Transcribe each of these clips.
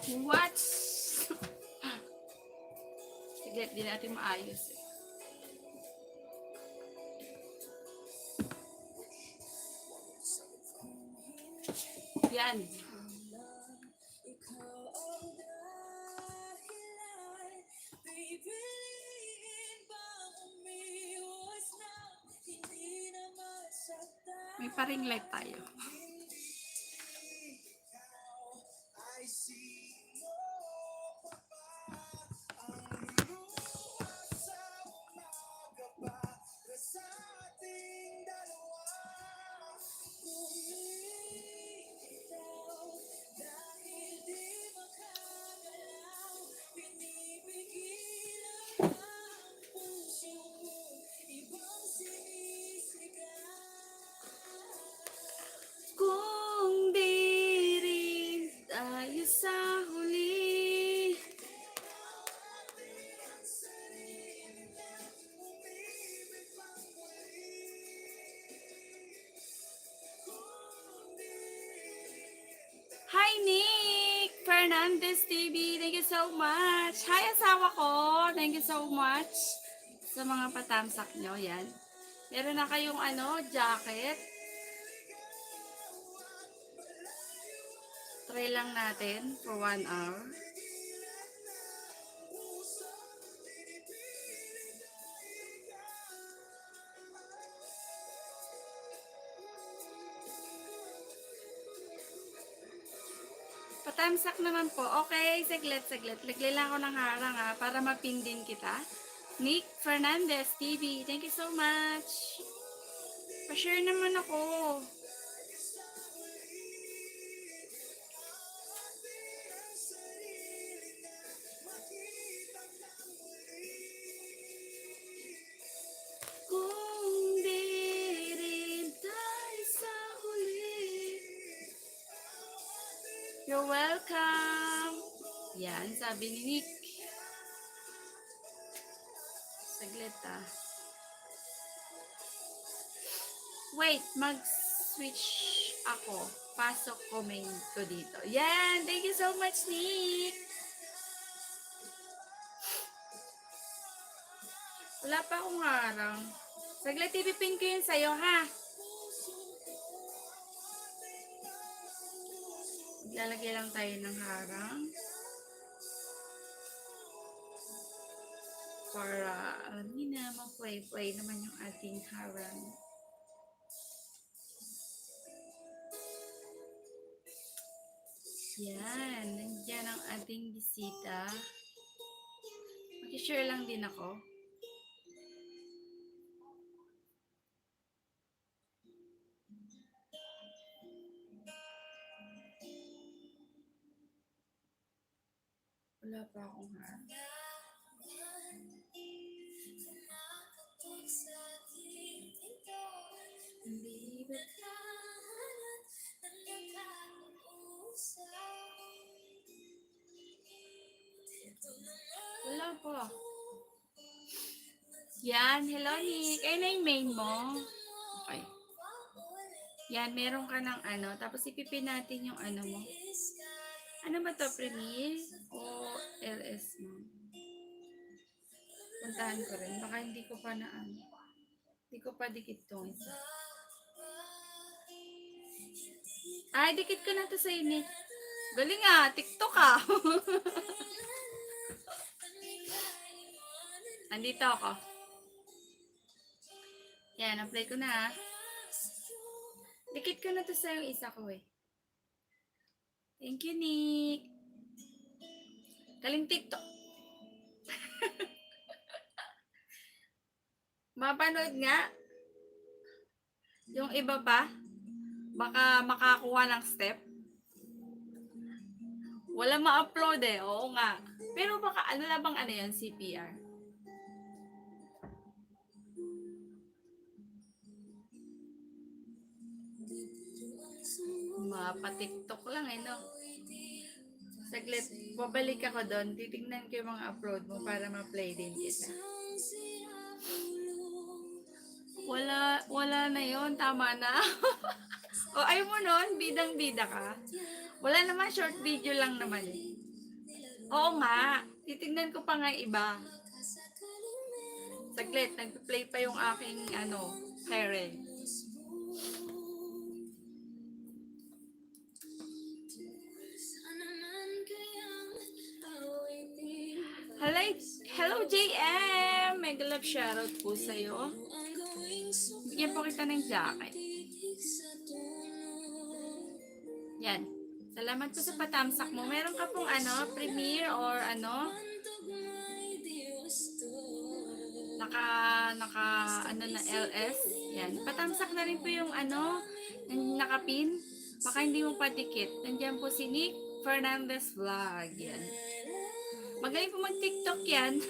What? Sige, di natin maayos eh. Yan. May paring light tayo. Kung di rin tayo sa huli, Hi Nick! Fernandez TV, thank you so much. Hi asawa ko, thank you so much sa mga patamsak nyo. Yan. Meron na kayong jacket. Try lang natin for 1 hour. Patamsak naman po. Okay, saglit. Lagay lang ako ng harang para mapindin kita. Nick Fernandez TV, thank you so much. Pa-share naman ako. Kung di rin tayo sa huli. You're welcome. Yan, sabi ni Nick. Saglit Wait, mag-switch ako. Pasok comment ko dito. Yan, thank you so much, Nick. Wala pa akong harang. Saglit, ipipin ko yun sa'yo, ha? Maglalagay lang tayo ng harang. Para, alam niyo na, ma-play naman yung ating harang. Yan, nandiyan ang ating bisita. Mag-share lang din ako. Wala pa akong harang. Wala pa. Yan, hello Nick. Ayun na yung main mo. Okay. Yan, meron ka ng tapos ipipin natin yung mo. Ano ba to, Premiere? O LS mo? Puntahan ko rin. Baka hindi ko pa hindi ko pa dikit tong isa. Ay, dikit ko na to sa init. Galing TikTok Andito ako. Yan, apply ko na Dikit ko na to sa yung isa ko Thank you, Nick. Galing TikTok. Mapanood nga. Yung iba pa, baka makakuha ng step. Wala ma-upload oo nga. Pero baka labang yan, CPR. Mapa-TikTok lang no? Saglit, babalik ako doon. Titingnan ko yung mga upload mo para ma-play din kita. Wala na yon, tama na. O ayaw mo nun, bidang-bida ka. Wala naman, short video lang naman Oo nga. Titignan ko pa nga iba. Saglit, nag-play pa yung aking Karen. Hello JM! Mega love shoutout po sa'yo. Bigyan po kita ng jacket. Yan. Salamat po sa patamsak mo. Meron ka pong premiere or naka na LS. Yan. Patamsak na rin po yung nakapin. Baka hindi mo padikit. Nandiyan po si Nick Fernandez Vlog. Yan. Magaling po mag-TikTok yan.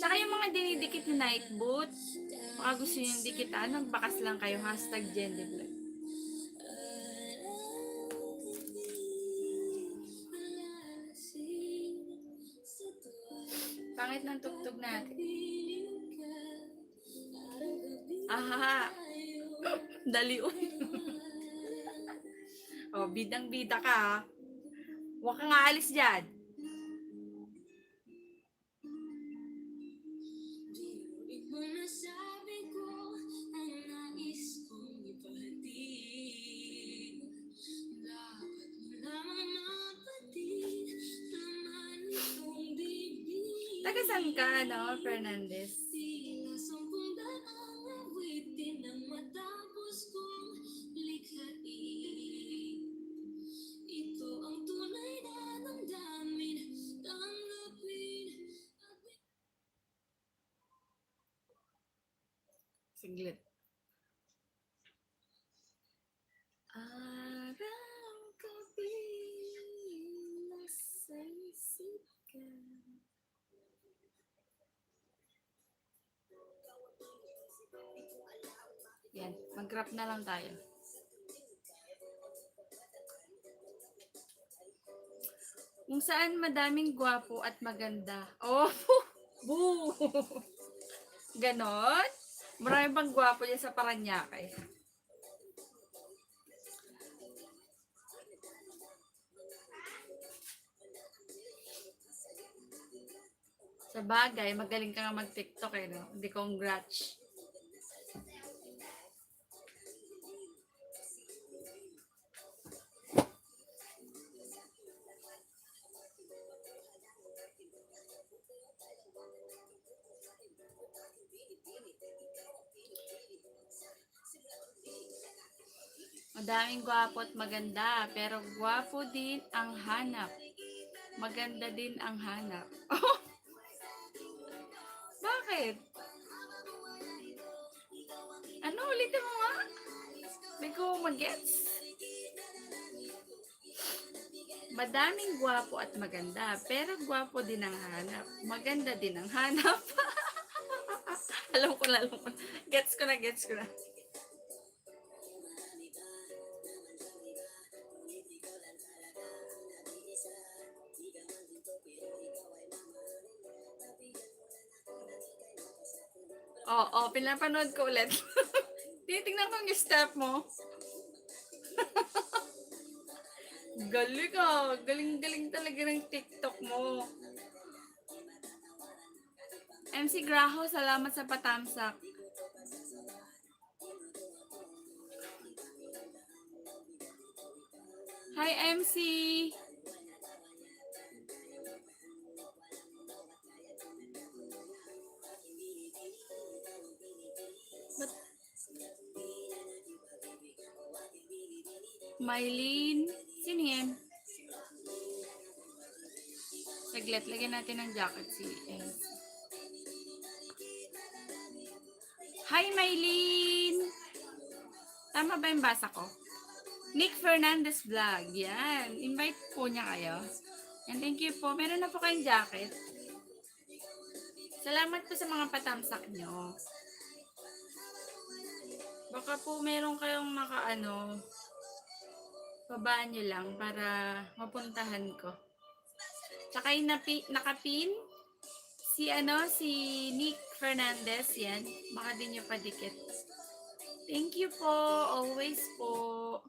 Tsaka yung mga dinidikit na night boot, baka gusto nyo yung dikitan, magbakas lang kayo, #gendervlog. Pangit ng tugtog natin. Aha! Dalion. Oh, bidang-bida ka ha. Huwag kang aalis dyan. Tagasan ka, Fernandez? Siglit. Araw-gabi nasa isip ka. Yan, mag-rap na lang tayo. Kung saan madaming gwapo at maganda. Oh, boo! Ganon? Marami bang gwapo dyan sa Paranaque? Sa bagay, magaling ka nga mag-TikTok no? Hindi congrats. Madaming gwapo at maganda, pero gwapo din ang hanap. Maganda din ang hanap. Oh! Bakit? Ano? Ulitin mo nga? Hindi ko mag-gets. Madaming gwapo at maganda, pero gwapo din ang hanap. Maganda din ang hanap. Alam ko na. Gets ko na. Pinapanood ko ulit. Titingnan ko yung step mo. Galing ka. Galing talaga ng TikTok mo. MC Graho, salamat sa patamsak. Hi MC. Mylene. Sino yan? Saglit, lagyan natin ng jacket si MC. Hi Mylene! Tama ba yung basa ko? Nick Fernandez Vlog. Yan. Invite po niya kayo. And thank you po. Meron na po kayong jacket. Salamat po sa mga patamsak nyo. Baka po meron kayong babaan nyo lang para mapuntahan ko. Tsaka yung nakapin si Nick Fernandez, yan. Baka din nyo padikit. Thank you po. Always po.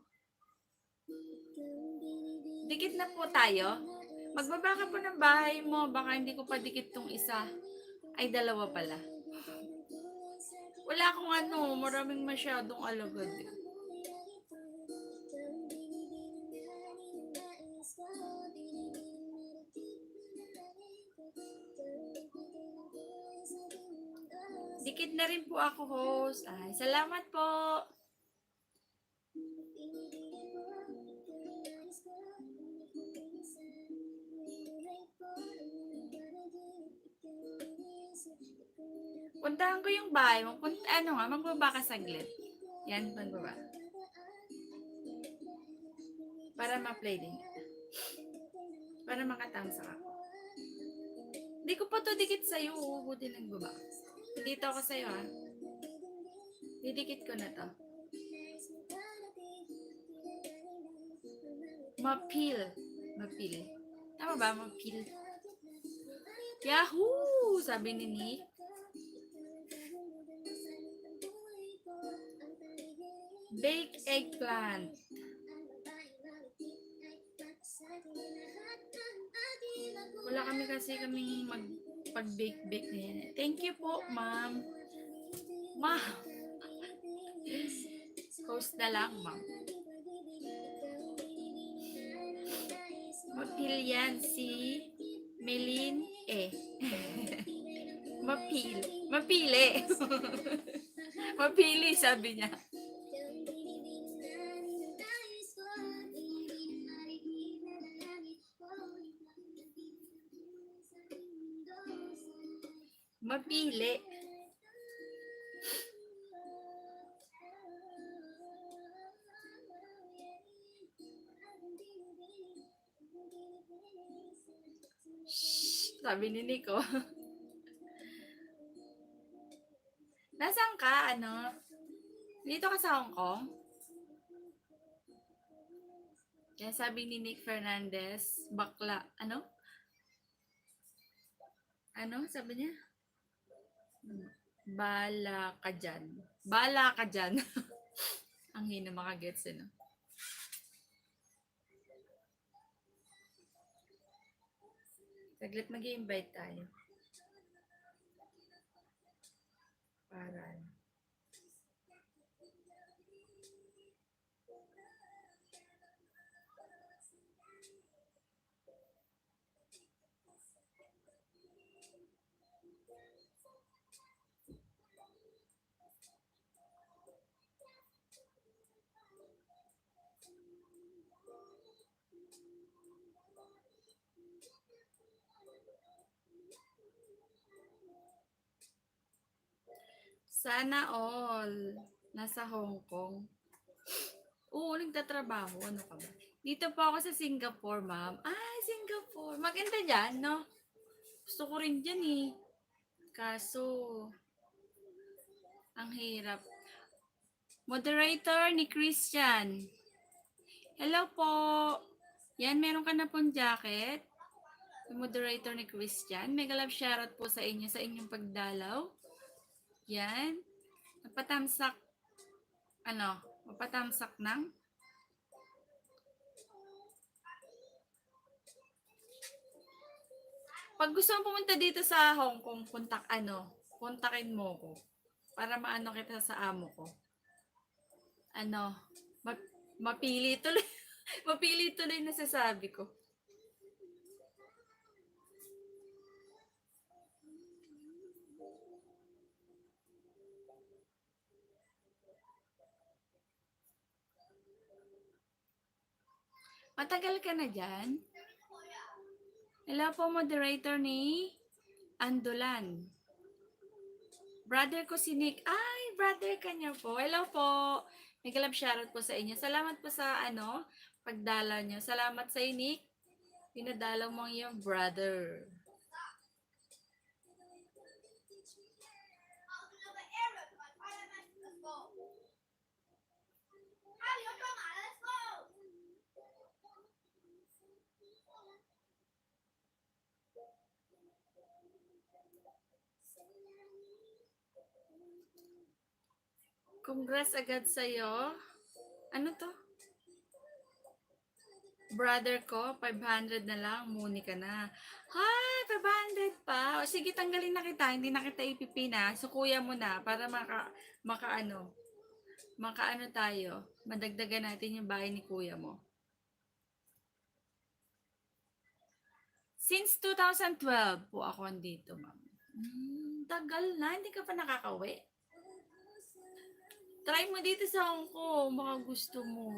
Dikit na po tayo. Magbaba ka po ng bahay mo. Baka hindi ko pa dikit tong isa. Ay, dalawa pala. Wala akong ano. Maraming masyadong alagad. Dikit na rin po ako, host. Ay, salamat po. Puntahan ko yung bahay mo. Magbaba ka saglit. Yan, magbaba. Para ma-play din. Para makatamsa ka. Hindi ko pa to dikit sa'yo. Buti ng baba. Dito ako sa'yo, ha. Didikit ko na to. Mapil. Mapil. Tama ba? Mapil. Yahoo! Sabi ni Nick. Baked eggplant. Wala kami kasi kaming pag-bake-bake na yan. Thank you po, ma'am. Ma'am. Host na lang, ma'am. Mapil yan si Melin Mapil. Mapili. Mapili, sabi niya. Mapili. Shhh, sabi ni Nico. Nasaan ka? Dito ka sa Hong Kong? Kaya sabi ni Nick Fernandez, bakla. Ano sabi niya? Bala ka dyan. Bala ka dyan. Ang hina makagets, ano? Saglit mag-i-invite tayo. Para sana all nasa Hong Kong. Oo, nagtatrabaho. Ano ka ba? Dito po ako sa Singapore, ma'am. Ay, Singapore. Maganda dyan, no? Gusto ko rin dyan, eh. Kaso, ang hirap. Moderator ni Christian. Hello po. Yan, meron ka na pong jacket. Moderator ni Christian. Mega love shoutout po sa inyo, sa inyong pagdalaw. Yan. Mapatamsak ng pag gusto mo pumunta dito sa Hong Kong, kontakin mo ko para maano kita sa amo ko. Mapili tuloy. Mapili tuloy na sasabi ko. Matagal ka na dyan? Hello po, moderator ni Andolan. Brother ko si Nick. Ay, brother ka niya po. Hello po. May galab shoutout po sa inyo. Salamat po sa pagdalaw niyo. Salamat sa Nick. Pinadalaw mo yung brother. Congrats agad sa'yo. Ano to? Brother ko, 500 na lang, muni ka na. Hay, 500 pa. O sige, tanggalin na kita, hindi na kita ipipina. So, kuya mo na, para makaano tayo. Madagdagan natin yung bahay ni kuya mo. Since 2012 po ako andito, ma'am. Tagal na, hindi ka pa nakakauwi. Try mo dito sa Hong Kong, baka gusto mo.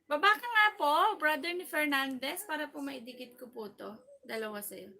Baba ka nga po, brother ni Fernandez, para po maidikit ko po to. Dalawa sa'yo.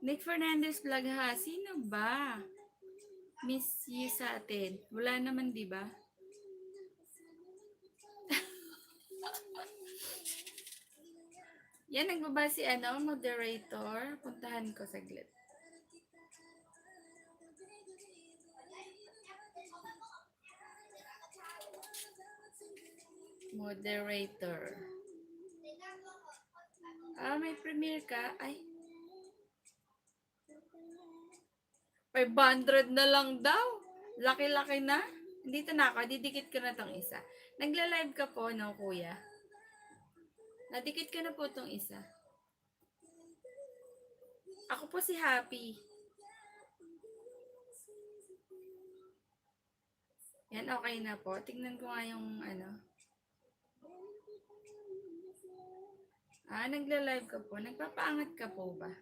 Nick Fernandez vlog ha. Sino ba? Miss you sa atin. Wala naman, di ba? Yan, nagbaba si moderator. Puntahan ko saglit. Moderator. May premiere ka? Ay. 500 na lang daw. Laki-laki na. Dito na ako. Didikit ko na tong isa. Nagla-live ka po, no, kuya? Nadikit ka na po tong isa. Ako po si Happy. Yan, okay na po. Tingnan ko nga yung nagla-live ka po. Nagpapaangat ka po ba?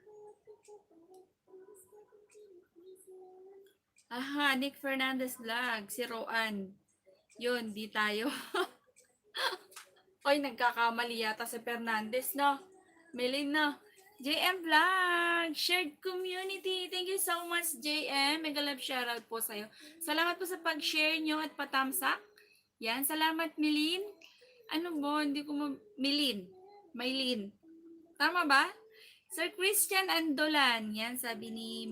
Aha, Nick Fernandez vlog. Si Roan. Yun, di tayo. Oy, nagkakamali yata si Fernandez, no? Melin, no? JM Vlog, shared community. Thank you so much, JM. Mega love shoutout po sa'yo. Salamat po sa pag-share nyo at patamsak. Yan, salamat, Melin. Ano mo? Hindi ko Melin. Maylin. Tama ba? Sir Christian Andolan. Yan, sabi ni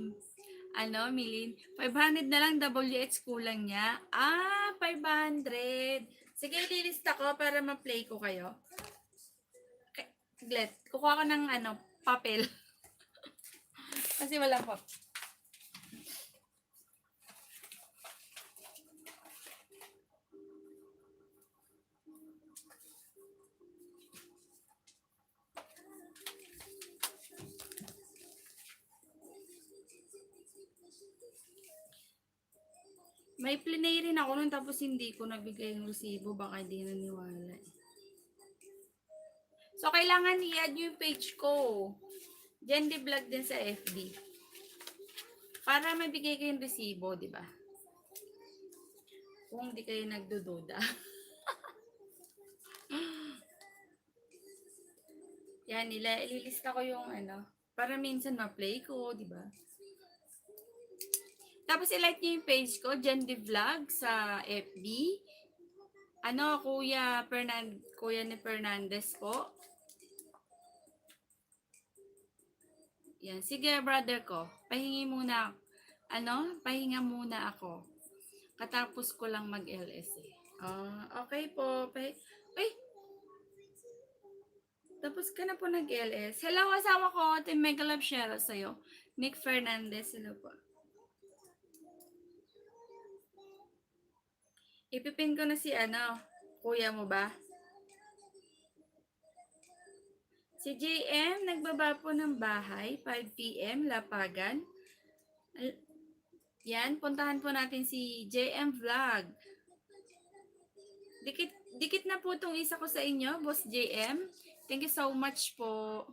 Melin. 500 na lang, WH kulang niya. 500. Sige, lilista ko para ma-play ko kayo. Glet, kukuha ko ng papel. Kasi wala pa. May plinay rin ako nun tapos hindi ko nabigay yung resibo. Baka hindi naniwala. So, kailangan i-add yung page ko. Jendy Vlog din sa FB. Para mabigay ko yung resibo, di ba? Kung di kayo nagdududa. Yan, ililista ko yung para minsan ma-play ko, di ba? Tapos i-like niyo yung page ko, Jendy Vlog sa FB. Kuya ni Fernandez po. Yan, sige brother ko. Pahinga muna ako. Katapos ko lang mag-LS eh. Okay po. Tapos ka na po nag-LS. Hello, asawa ko. Team Mega Love share sa'yo. Nick Fernandez. Hello po. Ipipin ko na si kuya mo ba? Si JM, nagbaba po ng bahay, 5 PM, lapagan. Yan, puntahan po natin si JM Vlog. Dikit na po itong isa ko sa inyo, Boss JM. Thank you so much po.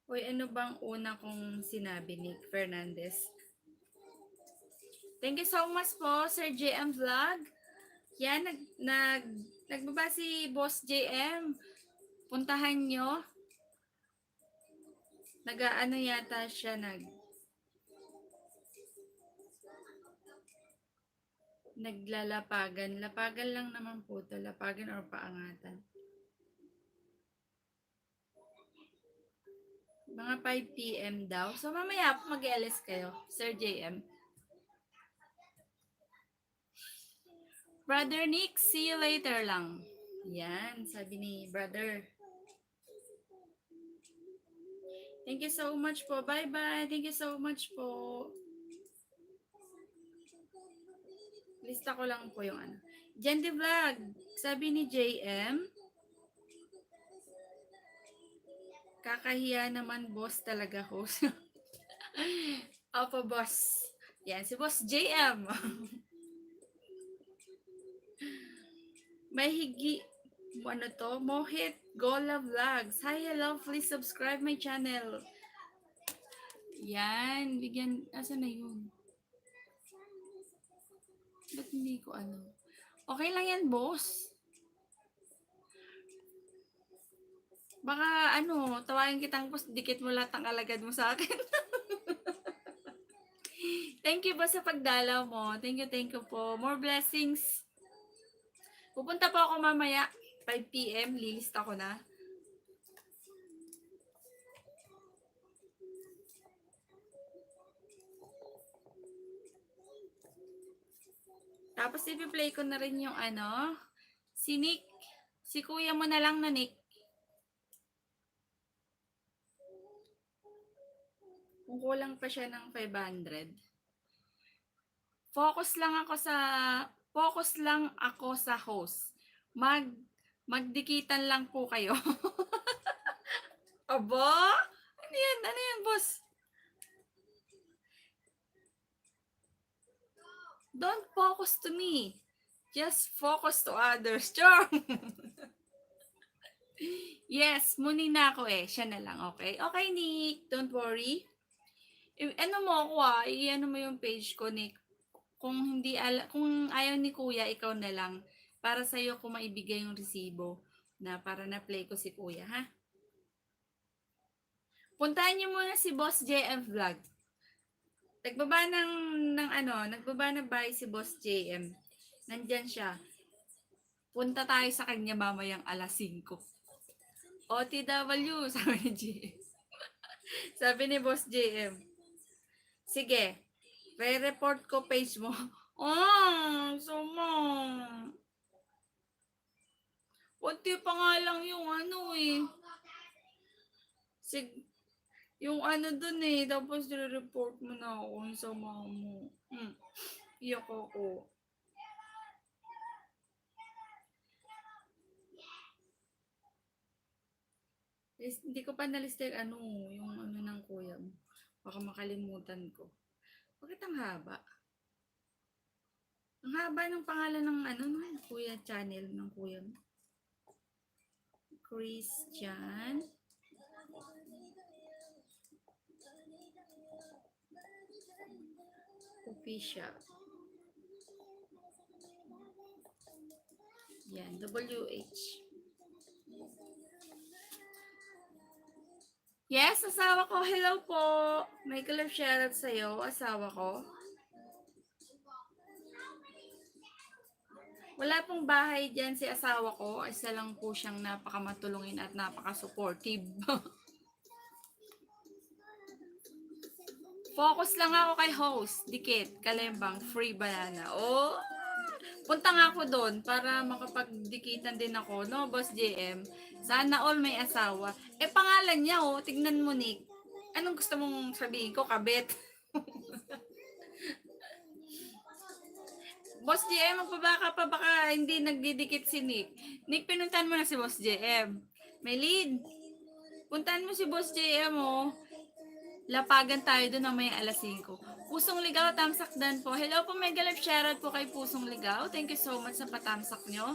Uy, ano bang una kong sinabi ni Fernandez? Thank you so much po, Sir JM Vlog. Yan, nagbaba si Boss JM. Puntahan nyo. Yata siya Naglalapagan. Lapagan lang naman po to. Lapagan or paangatan. Mga 5 p.m. daw. So, mamaya po mag-LS kayo, Sir JM. Brother Nick, see you later lang. Yan, sabi ni brother. Thank you so much po. Bye-bye. Thank you so much po. Lista ko lang po yung ano. Jandy Vlog, sabi ni JM, kakahiya naman boss talaga host. Opo boss. Yan, si boss JM. May higi, ano to? Mohit Gola Vlogs. Hi, hello. Please subscribe my channel. Yan, bigyan, asa na yun? Ba't hindi ko ano? Okay lang yan, boss. Baka ano, tawagin kitang boss, dikit mo lahat ang alagad mo sa akin. Thank you boss sa pagdalaw mo. Thank you po. More blessings. Pupunta po ako mamaya, 5 p.m. Lilista ko na. Tapos i-play ko na rin yung ano, si Nick. Si kuya mo na lang na Nick. Kung kulang pa siya ng 500. Focus lang ako sa host. Magdikitan lang po kayo. Aba? Ano yan, boss? Don't focus to me. Just focus to others. Sure. Yes, muni na ako eh. Siya na lang, okay? Okay, Nick. Don't worry. Ano mo ako i-ano mo yung page ko, Nick. Kung ayaw ni kuya, ikaw na lang. Para sa'yo ko maibigay yung resibo na para na-play ko si kuya, ha? Puntahan niyo muna si Boss JM Vlog. Nagbaba ng bahay si Boss JM. Nandyan siya. Punta tayo sa kanya mamayang alas 5. OTW, sabi ni JM. Sabi ni Boss JM. Sige, re-report ko page mo. Suma. Kunti pa nga lang yung ano eh. Yung ano dun eh, tapos re-report mo na ako sa mama mo. Iyak ako. Hindi ko pa nalista yung ano ng kuya mo. Baka makalimutan ko. Bakit ang haba? Ang haba ng pangalan ng ng kuya channel ng kuya mo. Christian Official. Yan, WH. Yes, asawa ko. Hello po. May kalab shoutout sa'yo, asawa ko. Wala pong bahay dyan si asawa ko. Isa lang po siyang napakamatulungin at napaka-supportive. Focus lang ako kay host. Dikit, Kalembang, Free Banana. Oh! Punta nga ako doon para makapagdikitan din ako, no, Boss JM? Sana all may asawa. Pangalan niya, tignan mo, Nick. Anong gusto mong sabihin ko, kabit? Boss JM, magpabaka pa, baka hindi nagdidikit si Nick. Nick, pinuntahan mo na si Boss JM. May lead. Puntahan mo si Boss JM, Lapagan tayo doon na may alas 5. Pusong Ligaw, tamsak dan po. Hello po, mega live shoutout po kay Pusong Ligaw. Thank you so much sa patamsak nyo.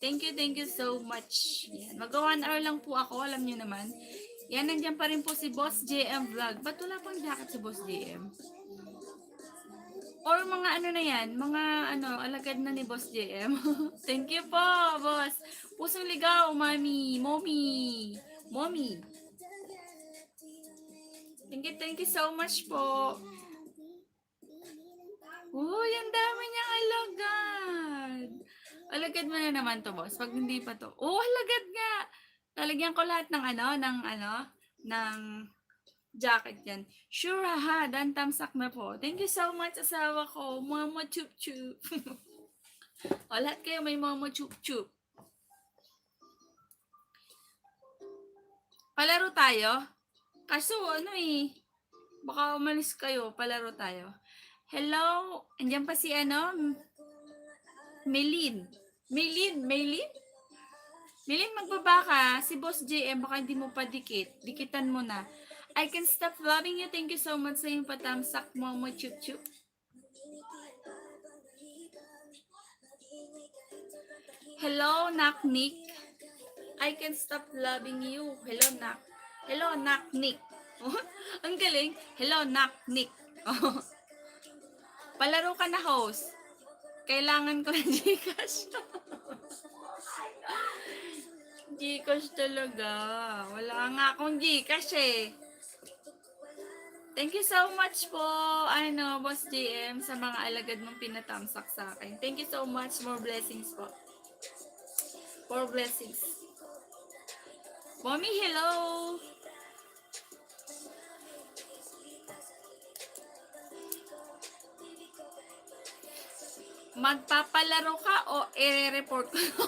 Thank you so much. Yan. Mag-1 hour lang po ako, alam nyo naman. Yan, nandiyan pa rin po si Boss JM Vlog. Ba't wala pang jacket si Boss JM? Or mga na yan, mga alagad na ni Boss JM. Thank you po, Boss. Pusong Ligaw, Mommy. Thank you so much po. Uy, ang dami niyang alagad. Alagad mo na naman to, boss. Pag hindi pa to. Oh, alagad nga. Talagyan ko lahat ng ng jacket yan. Sure, ha. Dan tamsak na po. Thank you so much, asawa ko. Mama chup chup. O, lahat kayo may mama chup chup. Palaro tayo? Kaso, baka umalis kayo. Palaro tayo. Hello? Andiyan pa si Melin. Melin, magbaba ka. Si Boss JM, baka hindi mo pa dikit. Dikitan mo na. I can stop loving you. Thank you so much sa yung patamsak mo chup chup. Hello, Nak Nick. I can stop loving you. Hello, Nak. Hello, Nak Nick. Ang galing. Hello, Nak Nick. Palaro ka na, host. Kailangan ko ng Gcash. Gcash talaga. Wala nga akong Gcash eh. Thank you so much po, Boss JM, sa mga alagad mong pinatamsak sa akin. Thank you so much. More blessings po. More blessings. Mommy, hello! Magpapalaro ka o i-report ko?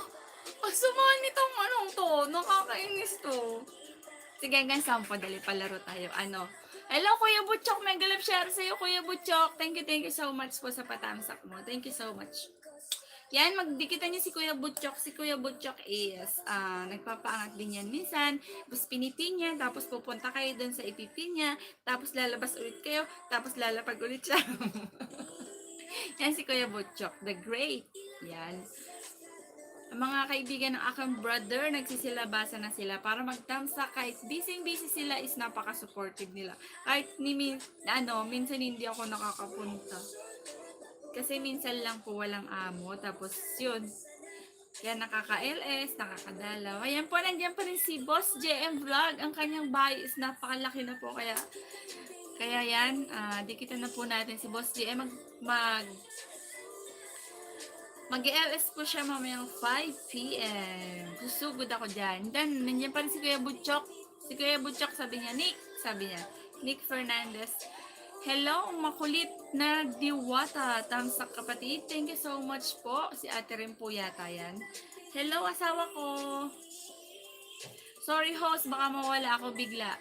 Pagsumahan nitong to, nakakainis to. Sige, hanggang sampo, dali, palaro tayo. Hello, Kuya Butchok, mega love share sa'yo, Kuya Butchok. Thank you so much po sa patamsak mo. Thank you so much. Yan, magdikitan niyo si Kuya Butchok. Si Kuya Butchok is, nagpapaangat din yan minsan. Tapos pinipin niya, tapos pupunta kayo dun sa ipipin niya. Tapos lalabas ulit kayo, tapos lalapag ulit siya. Yan si Kuya Butchok, the great. Yan. Ang mga kaibigan ng aking brother, nagsisilabasa na sila para magtamsa. Kahit busy sila, is napaka-supportive nila. Kahit minsan hindi ako nakakapunta. Kasi minsan lang po walang amo. Tapos yun, yan nakaka-LS, nakakadalaw. Ayan po, nandiyan pa rin si Boss JM Vlog. Ang kanyang bahay is napakalaki na po. Kaya yan, dikitan na po natin si Boss JM mag-LS po siya mamayang 5 p.m. Susugod ako dyan. Then, nandiyan pa rin si Kuya Butchok. Si Kuya Butchok, sabi niya, Nick Fernandez. Hello, makulit na diwata. Tamsak kapatid. Thank you so much po. Si ate rin po yata yan. Hello, asawa ko. Sorry host, baka mawala ako bigla.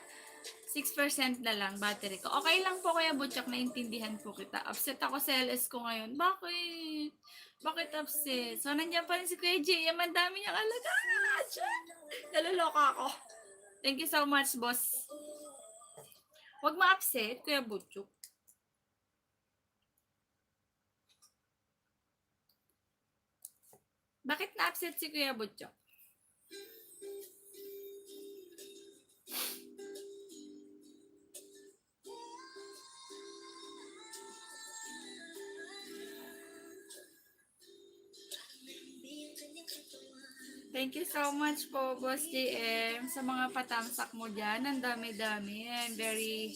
6% na lang battery ko. Okay lang po Kuya Butchok, naintindihan po kita. Upset ako sa LS ko ngayon. Bakit? Bakit upset? So, nandiyan pa rin si Kuya JM. Ang dami niyang alaga. Naloloka ako. Thank you so much, boss. Huwag ma-upset, Kuya Butchok. Bakit na-upset si Kuya Butchok? Thank you so much po, Boss JM, sa mga patamsak mo dyan. Ang dami-dami. And very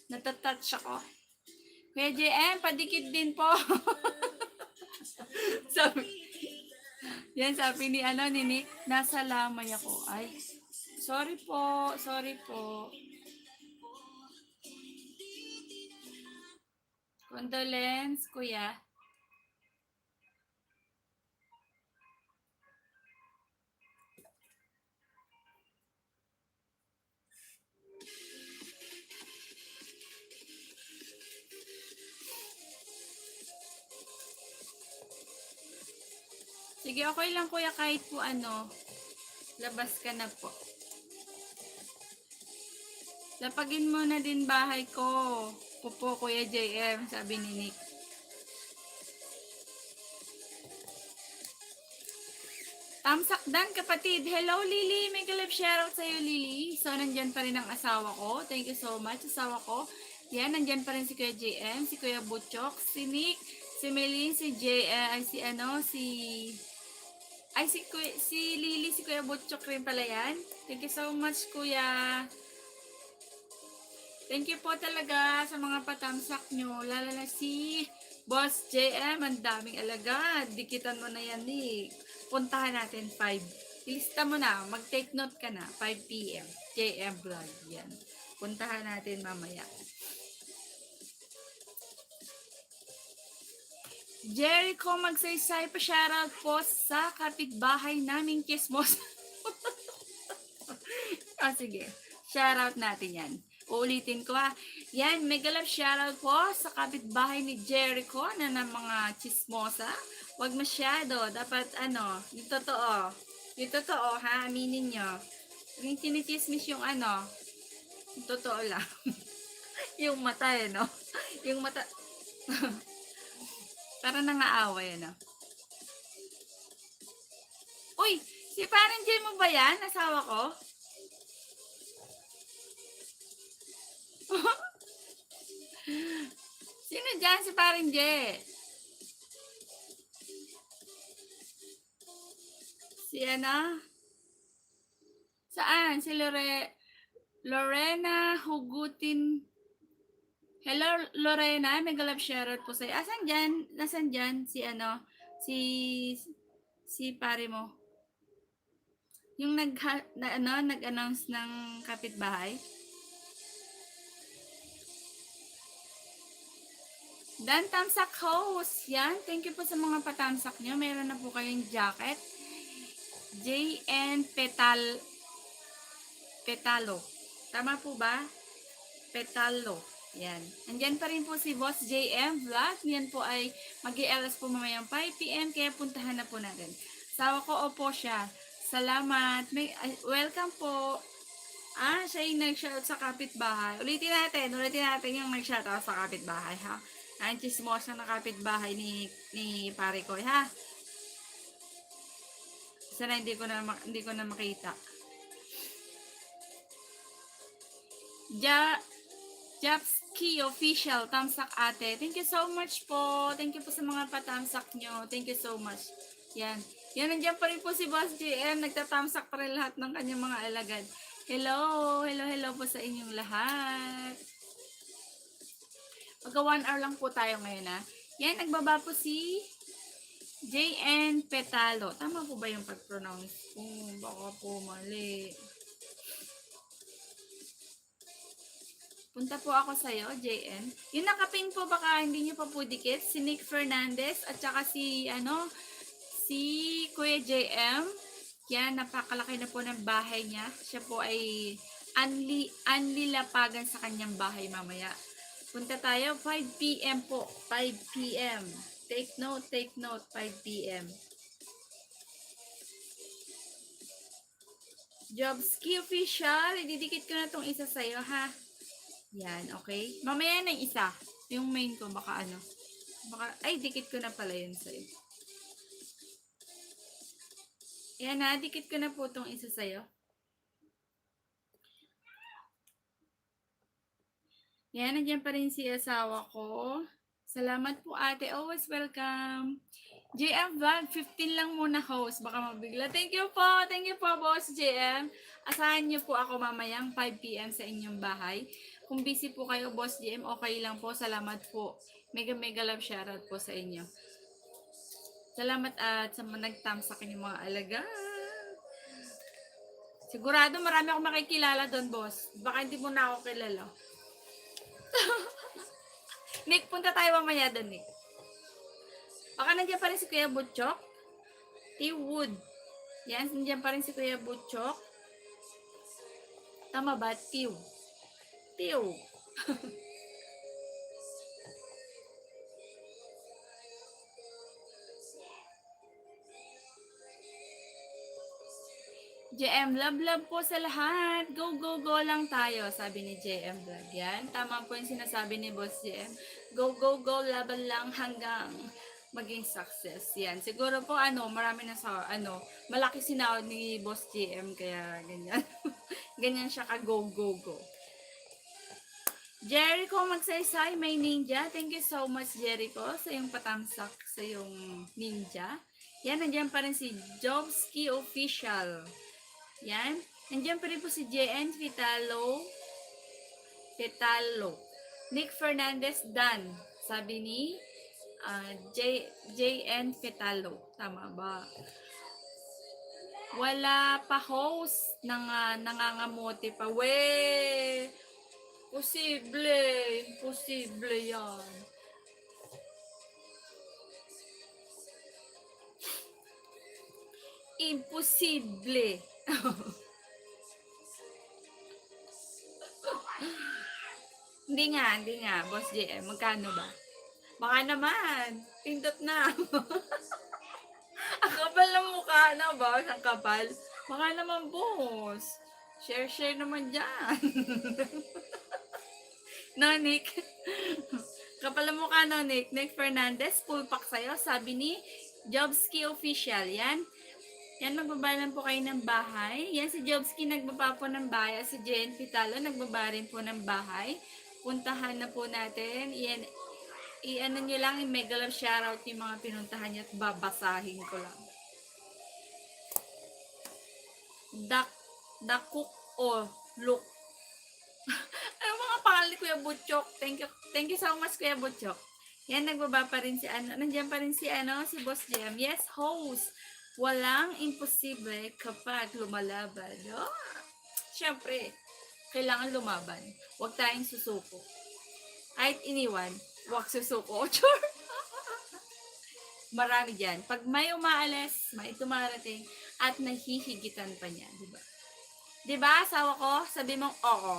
natatouch ako. Kuya JM, padikit din po. sabi ni Nick, nasa lamay ako. Ay, sorry po. Condolence, kuya. Sige, okay lang kuya, kahit po labas ka na po. Lapagin mo na din bahay ko. Pupo, Kuya JM, sabi ni Nick. Tamsak dan, kapatid. Hello, Lily. May galap shoutout sa'yo, Lily. So, nandyan pa rin ang asawa ko. Thank you so much, asawa ko. Yan, nandyan pa rin si Kuya JM, si Kuya Butchok, si Nick, si Melin, si Lily, si Kuya Butchok rin pala yan. Thank you so much, Kuya. Thank you po talaga sa mga patamsak nyo. Lalo na si Boss JM. Ang daming alagad. Dikitan mo na yan eh. Puntahan natin 5. Ilista mo na. Mag-take note ka na. 5 PM. JM Vlog. Yan. Puntahan natin mamaya. Jericho magsaysay pa shoutout po sa kapitbahay naming Kismos. Sige. Shoutout natin yan. Uulitin ko ha. Yan, mega love shoutout po sa kapitbahay ni Jericho na ng mga chismosa. Huwag masyado. Dapat yung totoo. Yung totoo ha, aminin nyo. Yung chinichismis yung yung totoo lang. Yung mata no? Yung mata. Para nangaaway Uy, si parang Jay mo ba yan? Asawa ko? Sino dyan si parang Jay? Si Saan? Si Lorena Hugutin. Hello Lorena, mega love shoutout po sa'yo. Asan dyan? Nasaan dyan? Si pare mo. Yung nag-announce ng kapitbahay. Dan Tamsak host. Yan, thank you po sa mga patamsak nyo. Mayroon na po kayong jacket. JN Petalo. Tama po ba? Petalo. Yan. Andyan pa rin po si Boss JM Vlog. Yan po ay mag-i-LS po mamayang 5 PM. Kaya puntahan na po natin. Sawa ko, opo siya. Salamat. Welcome po. Siya yung nag-shoutout sa kapitbahay. Ulitin natin yung nag-shoutout sa kapitbahay, ha? Ang chismosa na kapitbahay ni pare ko, ha? Sana hindi ko na makita. Japski official, tamsak ate. Thank you so much po. Thank you po sa mga patamsak nyo. Thank you so much. Yan. Yan, nandiyan pa rin po si Boss JM. Nagtatamsak pa rin lahat ng kanyang mga alagad. Hello po sa inyong lahat. Magka 1 hour lang po tayo ngayon, ha. Yan, nagbaba po si JN Petalo. Tama po ba yung pag-pronounce? Baka po mali. Punta po ako sa'yo, JN. Yung nakaping po, baka hindi nyo pa po dikit. Si Nick Fernandez at saka si Kuya JM. Yan, napakalaki na po ng bahay niya. Siya po ay lapagan sa kanyang bahay mamaya. Punta tayo, 5 PM po. 5 PM. Take note, 5 PM. Jobski official, ididikit ko na tong isa sa'yo, ha? Yan, okay? Mamaya na yung isa. Yung main ko, baka dikit ko na pala yun sa'yo. Yan na, dikit ko na po tong isa sa'yo. Yan, nandiyan pa rin si asawa ko. Salamat po ate, always welcome. JM Vlog, 15 lang muna host, baka mabigla. Thank you po Boss JM. Asahan niyo po ako mamayang 5 PM sa inyong bahay. Kung busy po kayo Boss JM, okay lang po, salamat po. Mega love shoutout po sa inyo. Salamat at sa mga nagtamsak yung mga alaga. Sigurado marami akong makikilala doon, boss. Baka hindi mo na ako kilala. Nick, punta tayo mamaya doon, Nick. Baka nandiyan pa rin si Kuya Butchok. T-Wood. Yan, nandiyan pa rin si Kuya Butchok. Tama ba? Tiw. JM, love po sa lahat. Go lang tayo, sabi ni JM Vlog. Yan, tama po yung sinasabi ni Boss JM. Go, laban lang hanggang maging success. Yan, siguro po marami na sa malaki sinahod ni Boss JM, kaya ganyan. Ganyan siya ka go. Jericho magsaysay, may ninja. Thank you so much Jericho sa yung patamsak sa yung ninja. Yan, nandiyan pa rin si Jobski official. Yan. Nandiyan pa rin po si JN Vitalo. Petalo. Nick Fernandez, Dan. Sabi ni JN Petalo. Tama ba? Wala pa host nangangamote pa. We! Posible. Imposible yan. Imposible. Hindi nga, Boss JM. Magkano ba? Baka naman. Pindot na. Ang kapal ng mukha na ba? Ang kapal. Baka naman, boss. Share naman dyan. No, Nick. Kapal ng mukha, no, Nick. Nick Fernandez, full pack sa'yo. Sabi ni Jobski Official. Yan, magbabalan po kayo ng bahay. Yan, si Jobski nagbaba po ng bahay. Si Jen Pitalo, nagbaba rin po ng bahay. Puntahan na po natin. Yan, i-ano nyo lang, mega love shoutout yung mga pinuntahan nyo at babasahin ko lang. Dakuk o look. Ano mga pangalan ni Kuya Butchok? Thank you so much, Kuya Butchok. Yan, nagbaba pa rin si nandiyan pa rin si si Boss Jem. Yes, host. Walang imposible kapag lumalaban. Oh, syempre, kailangan lumaban. Huwag tayong susuko. Kahit iniwan, huwag susuko. Sure. Marami dyan. Pag may umaalis, may tumarating, at nahihigitan pa niya. Diba? Diba, asawa ko? Sabi mong, oo.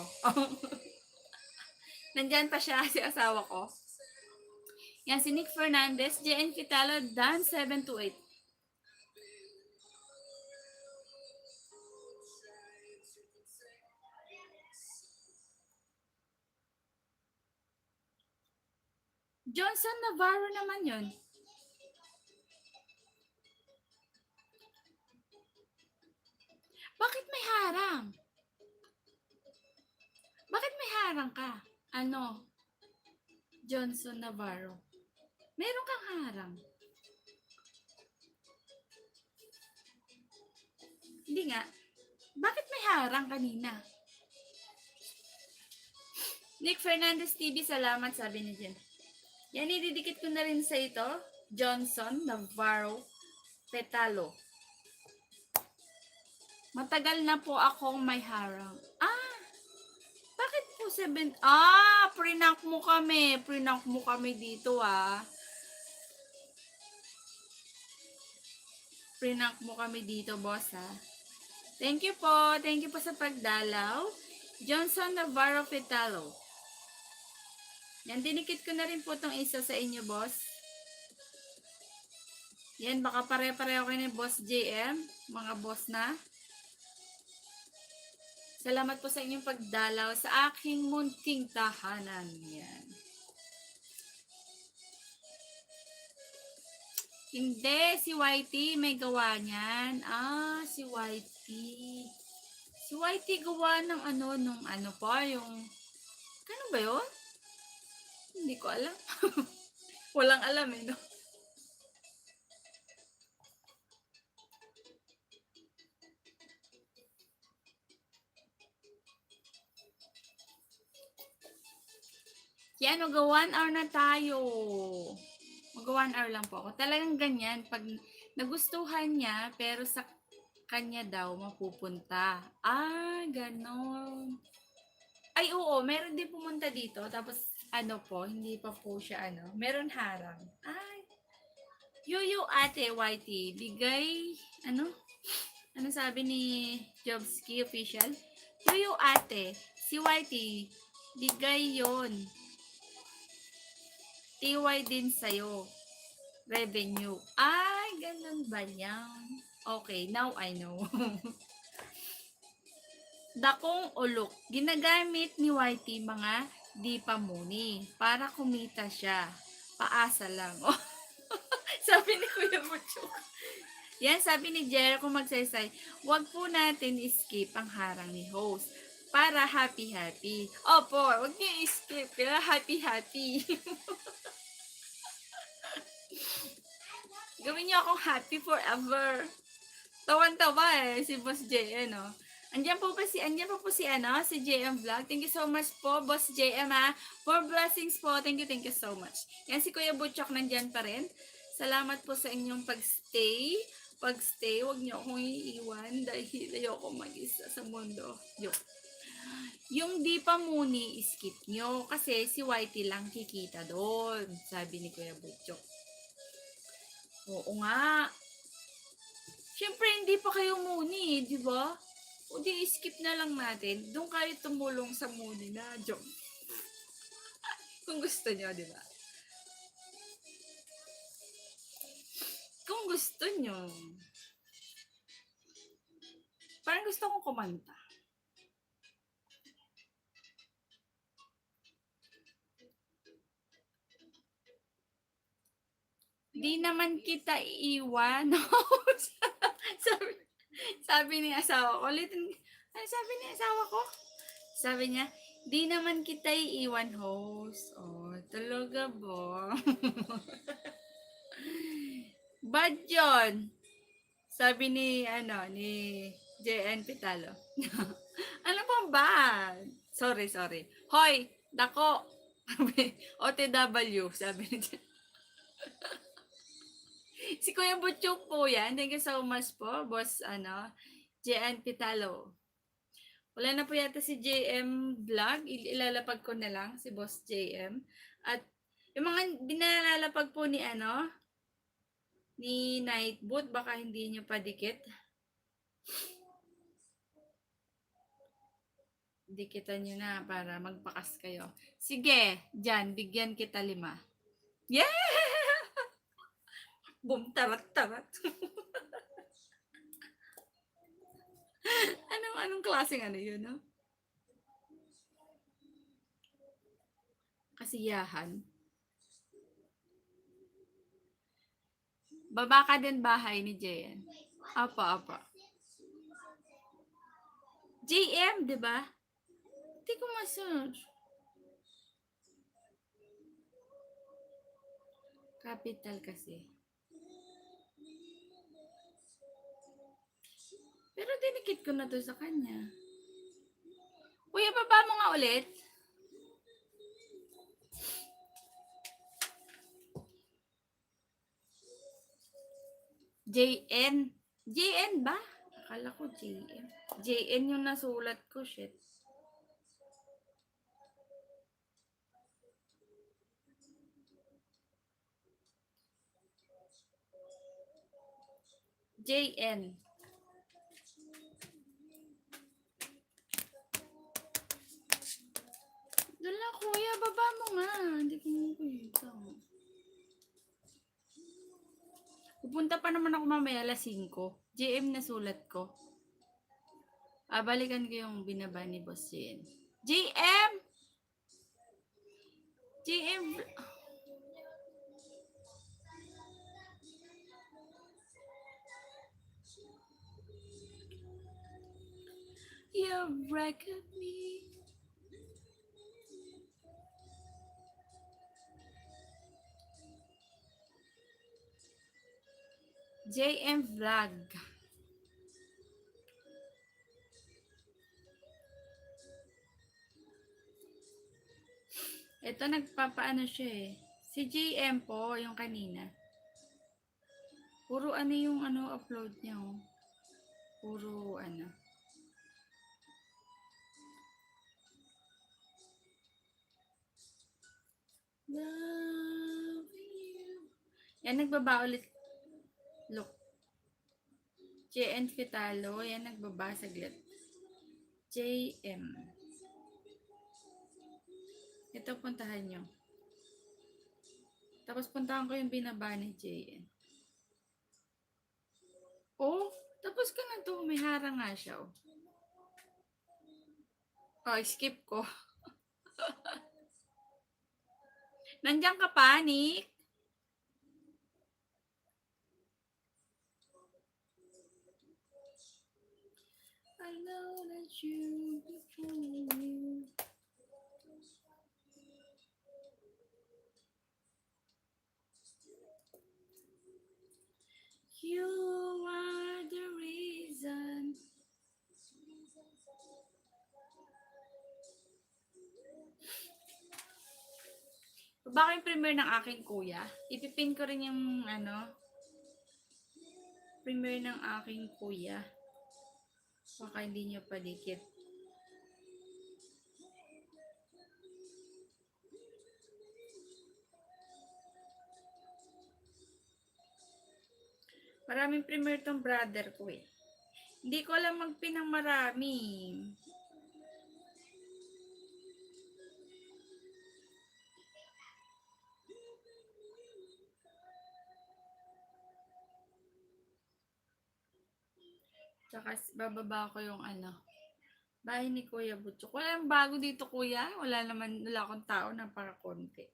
Nandyan pa siya, si asawa ko. Yan, si Nick Fernandez, JN Kitalo, Dan 728. Johnson Navarro naman yun. Bakit may harang? Bakit may harang ka? Johnson Navarro. Meron kang harang. Hindi nga. Bakit may harang kanina? Nick Fernandez TV, salamat, sabi ni Jen. Yan, ididikit ko na rin sa ito. Johnson Navarro Petalo. Matagal na po akong may harang. Bakit po 7? Prinank mo kami. Prinank mo kami dito, Prinank mo kami dito, boss, Thank you po. Thank you po sa pagdalaw. Johnson Navarro Petalo. Yan, dinikit ko na rin po itong isa sa inyo, boss. Yan, baka pare-pareho kayo ni Boss JM. Mga boss na. Salamat po sa inyong pagdalaw sa aking munting tahanan. Yan. Hindi, si Whitey may gawa niyan. Si Whitey. Si Whitey gawa ng nung yung... Ano ba yun? Hindi ko alam. Walang alam no? Yan, mag 1 hour na tayo. Mag 1 hour lang po ako. Talagang ganyan. Pag nagustuhan niya, pero sa kanya daw mapupunta. Ganon. Ay, oo. Meron din pumunta dito. Tapos, hindi pa po siya, meron harang. Yuyu ate, Whitey. Bigay, ano sabi ni Jobski Official? Yuyu ate, si Whitey, bigay yon. TY din sa'yo. Revenue. Ganun ba yan? Okay, now I know. Dakong ulok. Ginagamit ni Whitey mga di pa muni para kumita siya. Paasa lang. Sabi ni Kuya Butchok. Yan, sabi ni Jericho magsaysay, wag po natin skip ang harang ni host para happy-happy. Opo, wag niyo skip. Kaya happy-happy. Gawin niyo akong happy forever. Tawan-tawa si Boss J, Andiyan po po si ano, si JM Vlog. Thank you so much po, Boss JM ha. For blessings po. Thank you so much. Yan si Kuya Butchok nandiyan pa rin. Salamat po sa inyong pagstay. Huwag niyo akong iiwan dahil ayoko mag-isa sa mundo. Yung di pa muni, skip nyo. Kasi si Whitey lang kikita doon. Sabi ni Kuya Butchok. Oo nga. Siyempre, hindi pa kayo muni, di ba? O di, skip na lang natin. Doon kayo tumulong sa muni na. Joke. Kung gusto nyo, di ba? Kung gusto nyo. Parang gusto kong kumanta. Di naman kita iiwan. sabi ni asawa ko. Ano sabi ni asawa ko? Sabi niya, di naman kita iiwan, host. Oh, talaga ba? Bad yun. Sabi ni JN Pitalo. Ano bang bad? Sorry. Hoy, dako. OTW, sabi niya. Si Kuya Butchok po yan. Thank you so much po, boss, JN Pitalo. Wala na po yata si JM Vlog. Ilalapag ko na lang si boss JM. At yung mga binalalapag po ni Nightboot, baka hindi nyo pa dikit. Dikitan nyo na para magpakas kayo. Sige, dyan, bigyan kita 5. Yeah! Boom, tarat. Anong klaseng yun, no? Kasiyahan. Baba ka din bahay ni JN. Apa. JM, di ba? Hindi ko ma-search. Capital kasi. Pero dinikit ko na to sa kanya. Kuya, baba mo nga ulit. JN ba? Akala ko JM. JN yung nasulat ko, shit. JN. Dala, kuya, baba mo nga. Hindi ko makita. Pupunta pa naman ako mamaya 5. JM na sulat ko. Balikan ko yung binaba ni Boss JN. JM! You wreck me. JM Vlog. Ito nagpapaano siya eh. Si JM po, yung kanina. Puro yung upload niya oh. Puro Love you. Yan, nagbaba ulit. Look. JN Fitalo. Yan, nagbaba saglit. JM. Ito, puntahan nyo. Tapos puntahan ko yung binaba ni JN. Oh, tapos ka na to. May harang nga siya oh. Oh, skip ko. Nandiyan ka pa, Nick? I know that you before you. You are the reason. Baka yung premiere ng aking kuya. Ipipin ko rin yung premiere ng aking kuya. Baka hindi nyo padikit. Maraming premiere tong brother ko eh. Hindi ko alam magpin ng marami. Tsaka bababa ko yung bahay ni Kuya Butchok. Wala yung bago dito kuya. Wala akong tao na para konti.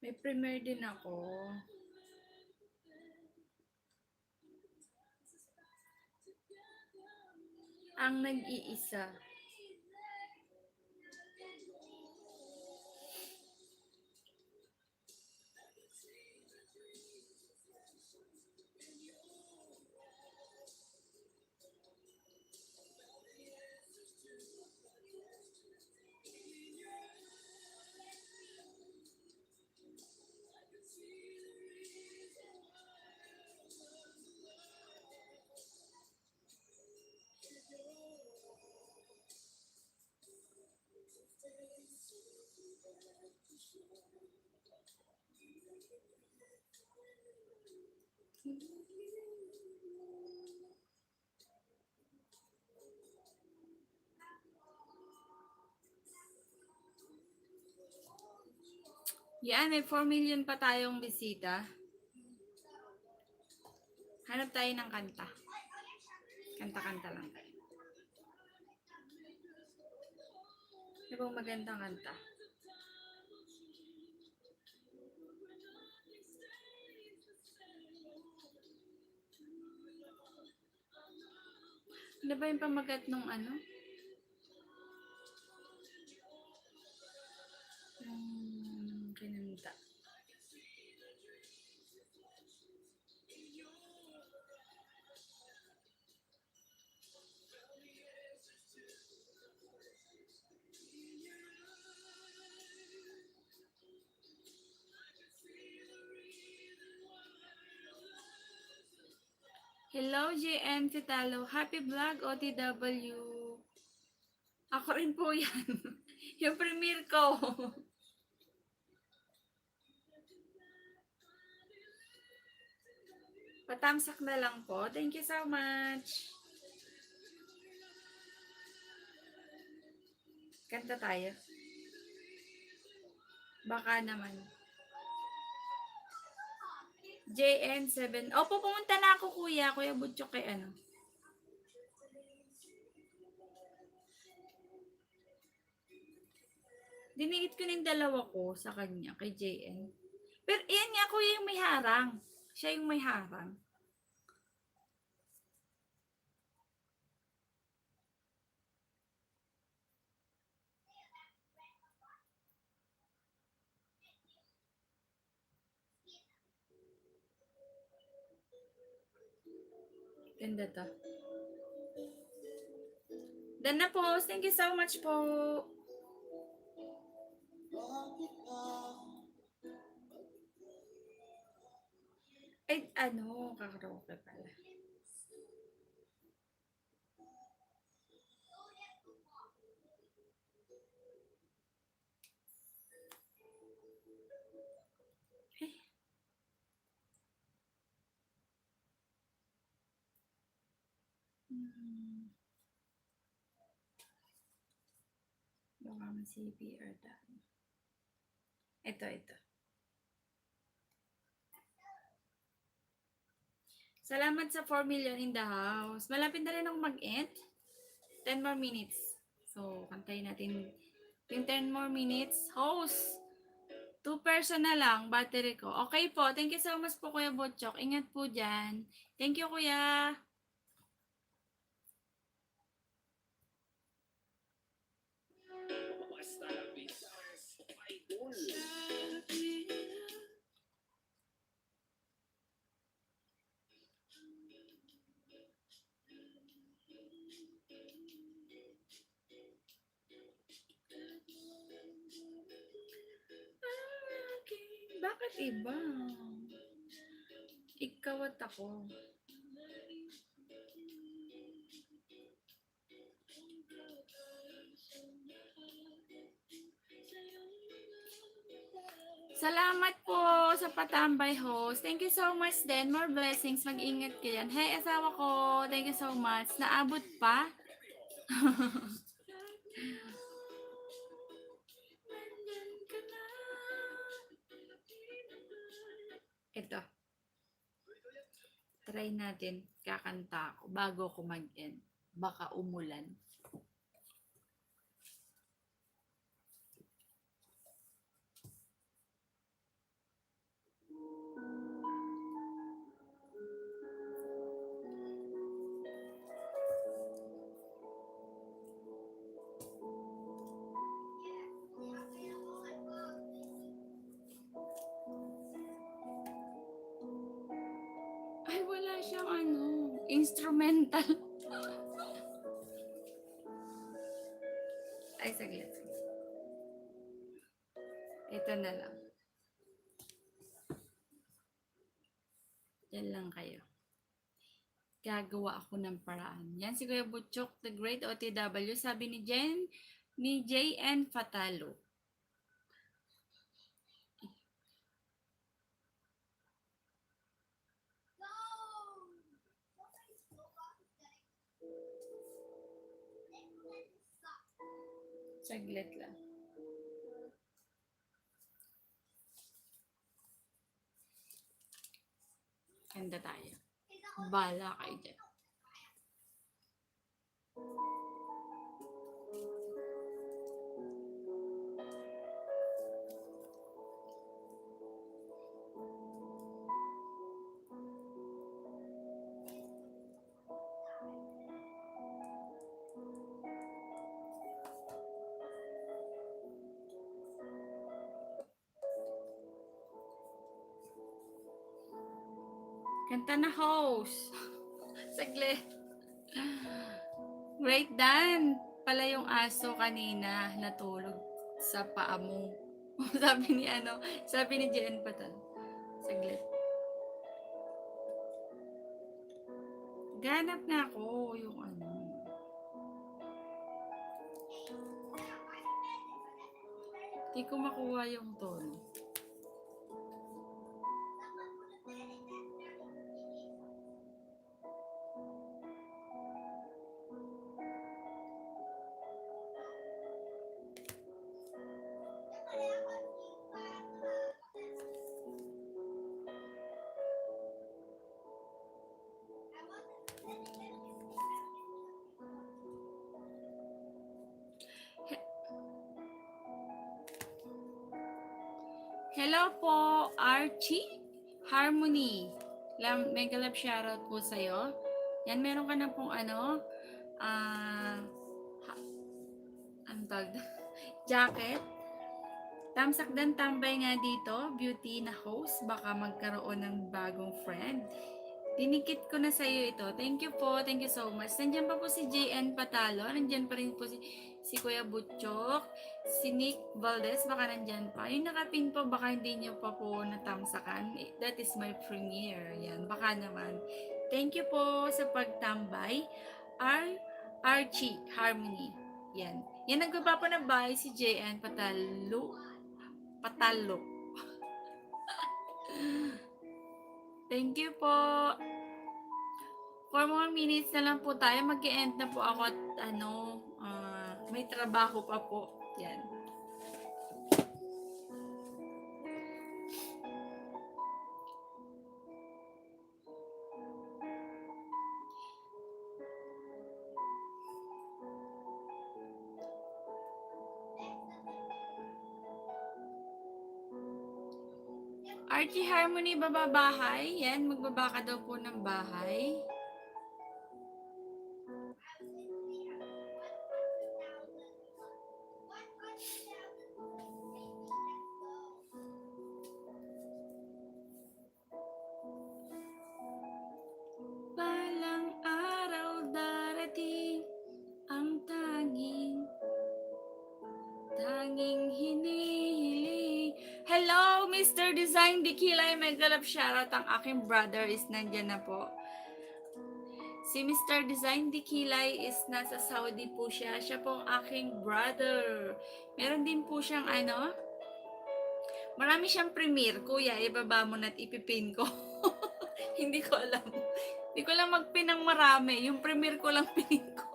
May premiere din ako. Ang nag-iisa. Yan, may 4 million pa tayong bisita. Hanap tayo ng kanta. Kanta-kanta lang tayo. Ano bang magandang kanta? Ano ba yung pamagat nung kinanta. Hello, JN Fitalo. Happy vlog, OTW. Ako rin po yan. Yung premiere ko. Patamsak na lang po. Thank you so much. Kanta tayo. Baka naman. JN7. Opo, pumunta na ako kuya. Kuya Butchok kay Dinigit ko ng dalawa ko sa kanya, kay JN. Pero yan nga kuya yung may harang. Siya yung may harang. Ganda to. Done na po. Thank you so much po. Ay, karaoke pala. Baka CPR tayo. Ito. Salamat sa 4 million in the house. Malapit na rin akong mag-end. 10 more minutes. So, kantayin natin yung 10 more minutes. Host! 2% na lang, battery ko. Okay po, thank you so much po Kuya Butchok. Ingat po dyan. Thank you Kuya. Bakit iba? Ikaw at ako. Salamat po sa patambay host. Thank you so much din. More blessings. Mag-ingat ka yan. Hey, asawa ko. Thank you so much. Naabot pa? Ito. Try natin. Kakanta ako bago ko mag-end. Baka umulan. Ay, wala siyang instrumental. Ay, saglit. Ito na lang. Yan lang kayo. Gagawa ako ng paraan. Yan si Kuya Butchok, the great OTW. Sabi ni JN Fatalo. Saglit lang. Kanda tayo. Bala kayo dyan. Kanta na host. Saglit. Great Dan. Pala yung aso kanina natulog sa paa mo. Sabi ni Jen Patal. Saglit. Ganap na ako yung Hindi ko makuha yung tono. Hello po, Archie Harmony. Mega love shoutout po sa'yo. Yan, meron ka na pong jacket. Tamsak dan tambay nga dito, beauty na host. Baka magkaroon ng bagong friend. Dinikit ko na sa iyo ito. Thank you po. Thank you so much. Nandiyan pa po si JN Patalo. Nandiyan pa rin po si Kuya Butchok. Si Nick Valdez. Baka nandiyan pa. Yung nakapin po, baka hindi nyo pa po natamsakan. That is my premiere. Yan. Baka naman. Thank you po sa pagtambay. Archie Harmony. Yan. Yan, nagbaba po ng bahay si JN Patalo. Thank you po. 4 more minutes na lang po tayo. Mag-e-end na po ako at may trabaho pa po. Yan. Archie Harmony, bababahay. Yan, magbaba ka daw po ng bahay. Balang araw darating ang tanging hinihiling. Hello, Mr. Design Dikilay. May galap shoutout. Ang aking brother is nandyan na po. Si Mr. Design Dikilay is nasa Saudi po siya. Siya po ang aking brother. Meron din po siyang marami siyang premiere. Kuya, ibaba mo na at ipipin ko. Hindi ko alam. Hindi ko lang magpin ng marami. Yung premiere ko lang pinin ko.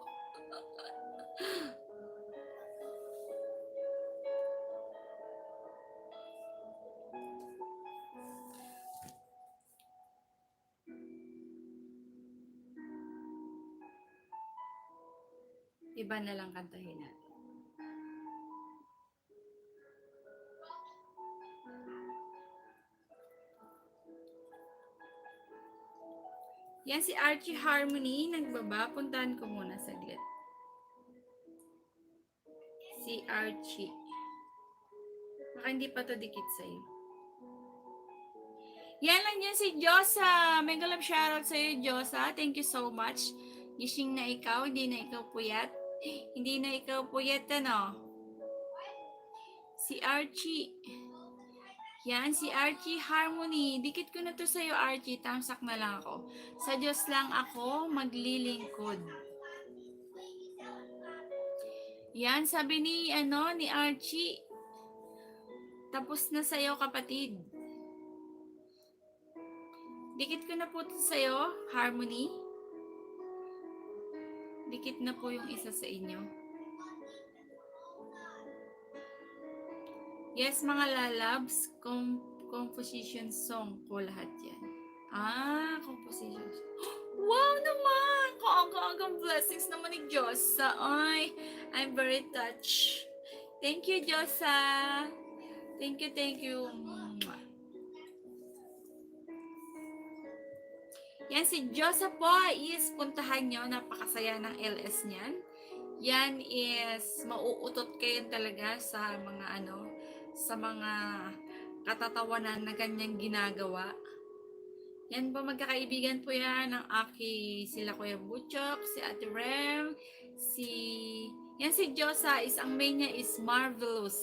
Iba na lang kantahin natin. Yan si Archie Harmony. Nagbaba. Puntahan ko muna saglit. Si Archie. Baka hindi pa to dikit sa'yo. Yan lang yan si Josa. May galap shoutout sa'yo, Josa. Thank you so much. Gising na ikaw. Hindi na ikaw puyat. Hindi na ikaw puyat, ano? Si Archie. Yan, si Archie Harmony. Dikit ko na to sa'yo, Archie. Tamsak na lang ako. Sa Diyos lang ako maglilingkod. Yan, sabi ni Archie. Tapos na sa'yo, kapatid. Dikit ko na po to sa'yo, Harmony. Dikit na po yung isa sa inyo. Yes, mga lalabs, composition song po lahat yan. Composition song. Wow naman! Kaanggang blessings naman ni Josa. Ay, I'm very touched. Thank you, Josa. Thank you. Yan, si Josa po is puntahan nyo. Napakasaya ng LS niyan. Yan is mauutot kayo talaga sa mga sa mga katatawanan na kanyang ginagawa. Yan po, magkakaibigan po yan ng sila Kuya Butchok, si Ate Rem, yan si Josa is, ang main niya is Marvelous.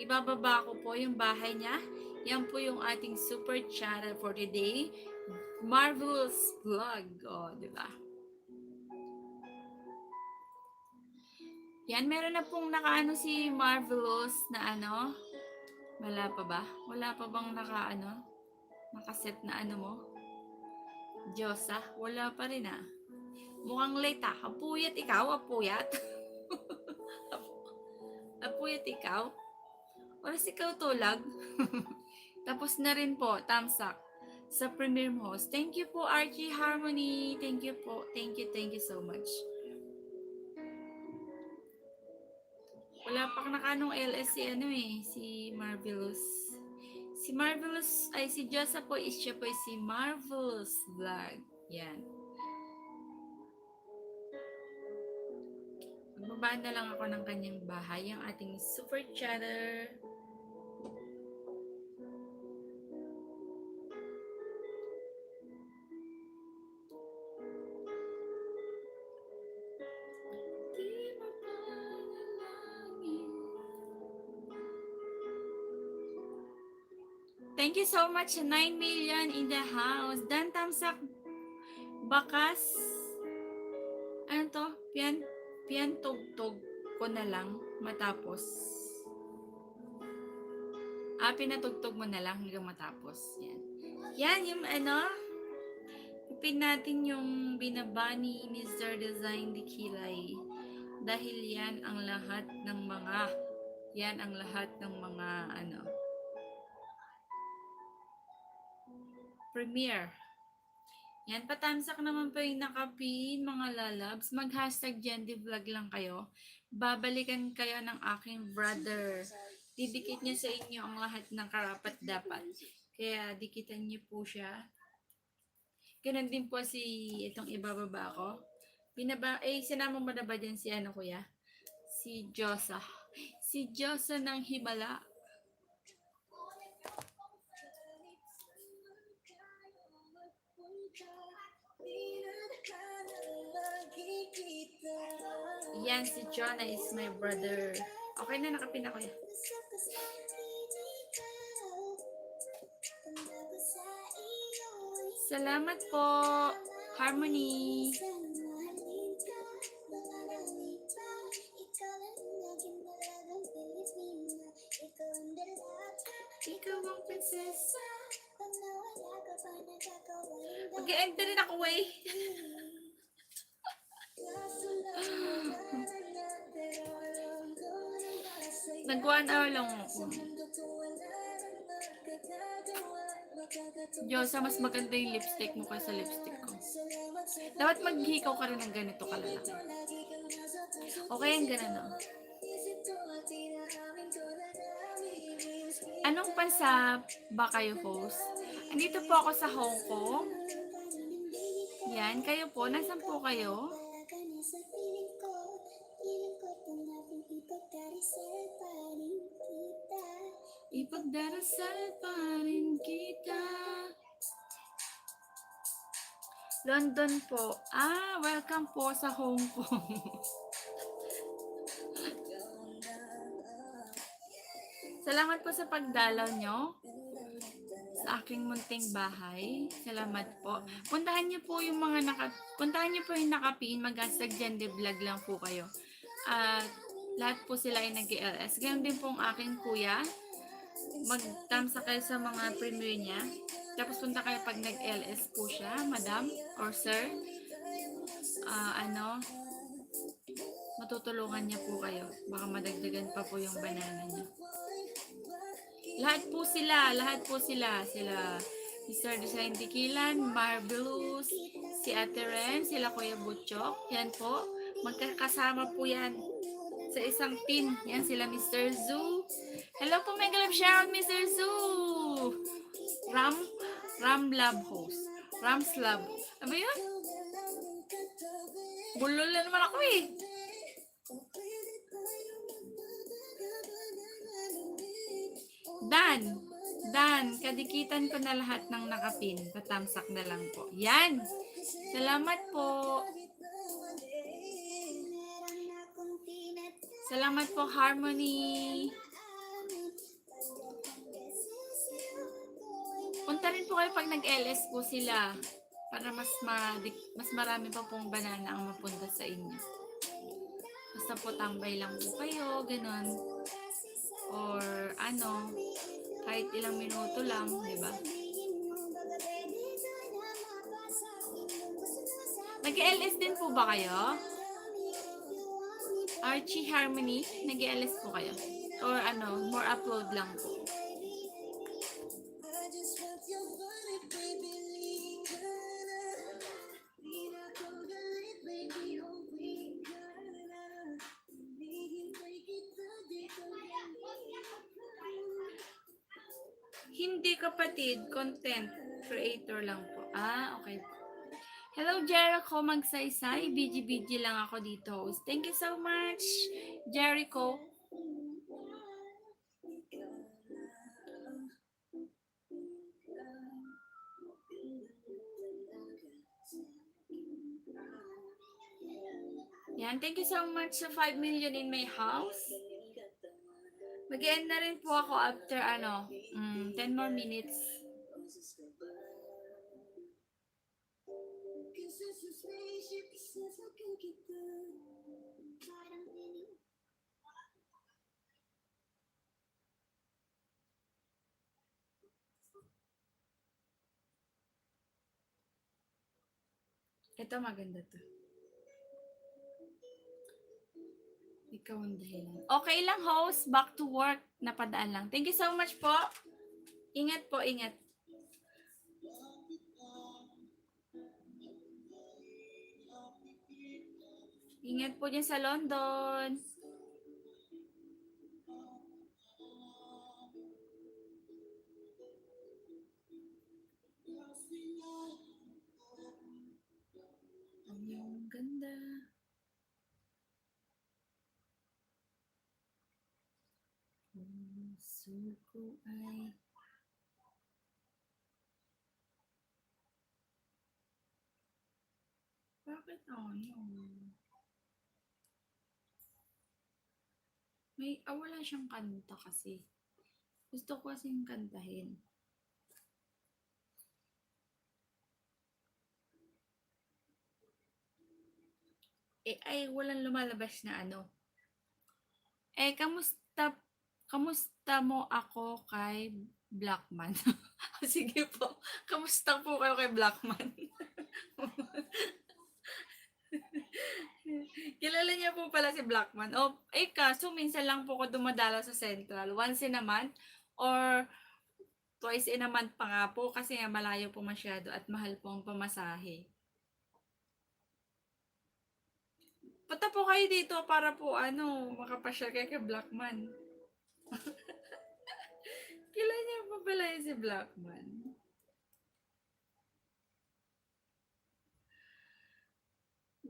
Ibababa ko po yung bahay niya. Yan po yung ating super channel for today. Marvelous Vlog. Diba? Yan, meron na pong nakaano si Marvelous na wala pa ba? Wala pa bang nakaset na mo? Diyosa? Wala pa rin Mukhang late Apuyat ikaw? Apuyat? Apuyat ikaw? Oras ikaw tulag? Tapos na rin po, thumbs up sa premiere host. Thank you po, Archie Harmony. Thank you po. Thank you so much. Wala pa nakanong LS si Marvelous. Si Marvelous, si Josa po siya po si Marvelous Vlog. Yan. Magbabaan na lang ako ng kanyang bahay, ang ating super chatter. Thank you so much. 9 million in the house. Dan tamsak bakas. Ano to? Pian tugtog ko na lang matapos. Pinatugtog mo na lang hanggang matapos. Yan. Yan yung ipin natin yung binaba ni Mr. Design Dikilay. Dahil yan ang lahat ng mga premiere. Yan, patamsak naman po yung nakapin, mga lalabs. Mag-hashtag #GenDVlog lang kayo. Babalikan kayo ng aking brother. Didikit niya sa inyo ang lahat ng karapat dapat. Kaya dikitan niyo po siya. Ganun din po si itong ibababa ko. Sinama mo na ba dyan si ano kuya? Si Josa. Si Josa ng Himala. Yan, si Jonah is my brother. Okay na, nakapin ako yan. Salamat po, Harmony. Ikaw ang prinsesa. Mag-e-enter rin ako eh. Nag 1 hour lang ako. Diyosa, mas maganda yung lipstick mo kaysa lipstick ko. Dapat maghikaw ka rin ng ganito kalalaki. Okay yung ganun, no? Anong bansa ba kayo host? Andito po ako sa Hong Kong. Yan, kayo po. Nasaan po kayo? Ipagdarasal pa rin kita. London po. Welcome po sa Hong Kong. Salamat po sa pagdalaw nyo sa aking munting bahay. Salamat po. Puntahan niyo po yung nakapin, mag-hashtag gender vlog lang po kayo. At lahat po sila ay nag-LS. Ganyan din po ang aking kuya. Magtamsa kayo sa mga premiere niya. Tapos punta kayo pag nag-LS po siya, madam or sir. Matutulungan niya po kayo. Baka madagdagan pa po yung banana niya. Lahat po sila. Sila Mr. Design Tikilan, Marvelous, si Ate Ren, sila Kuya Butchok. Yan po. Magkakasama po yan sa isang team. Yan sila Mr. Zoo. Hello po, mega love shout Mr. Zoo. Ram Love Host. Ram's Love. Ano yun? Bulol na naman ako eh. Dan, kadikitan ko na lahat ng nakapin. Tatamsak na lang po. Yan. Salamat po. Salamat po, Harmony. Punta rin po kayo pag nag-LS po sila para mas marami pa pong banana ang mapunta sa inyo. Basta po tambay lang po kayo, ganun. Or kahit ilang minuto lang, di ba? Nag-LS din po ba kayo? Archie Harmony, nag-LS po kayo? Or more upload lang po? Hindi kapatid, content creator lang po. Okay po. Hello Jericho, magsaysay. BG lang ako dito. Thank you so much, Jericho. Yan, thank you so much sa 5 million in my house. Mag-end na rin po ako after 10 more minutes. Ito maganda to. Ikaw ang dahilan. Okay lang, host. Back to work. Napadaan lang. Thank you so much po. Ingat po, ingat. Ingat po dyan sa London. Suko ay... Bakit ayaw? Wala siyang kanta kasi. Gusto ko kasing kantahin. Walang lumalabas na ano. Kamusta mo ako kay Blackman? Sige po. Kamusta po kayo kay Blackman? Kilala niya po pala si Blackman. Kaso minsan lang po ako dumadala sa Central. Once in a month or twice in a month pa nga po kasi nga malayo po masyado at mahal po ang pamasahe. Punta po kayo dito para po makapasyal kayo kay Blackman. Kilala niya po pala si Blackman.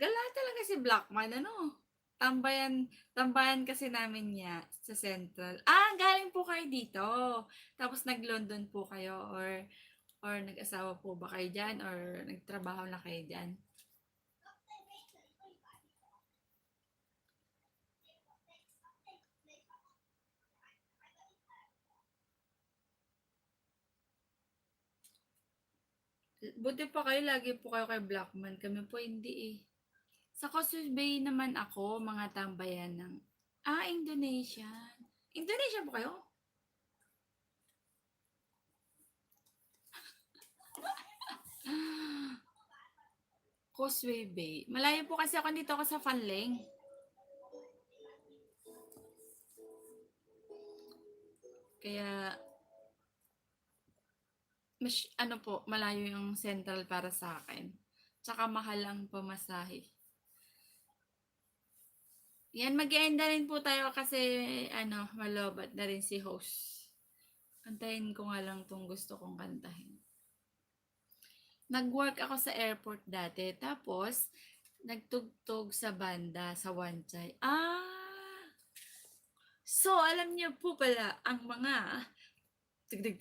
Gala talaga si Blackman, Tambayan kasi namin niya sa Central. Galing po kayo dito. Tapos nag-London po kayo or nag-asawa po ba kayo dyan or nagtrabaho na kayo dyan? Buti pa kayo, lagi po kayo kay Blackman. Kami po hindi eh. Sa Causeway Bay naman ako, mga tambayan ng... Indonesia. Indonesia po kayo? Causeway Bay. Malayo po kasi ako dito ako sa Fanling. Kaya malayo yung Central para sa akin. Tsaka mahal ang pamasahe. Yan, mag-e-end na rin po tayo kasi malobat na rin si host. Kantahin ko nga lang tong gusto kong kantahin. Nag-work ako sa airport dati, tapos nagtugtog sa banda sa Wanchay. So alam niyo po pala ang mga tig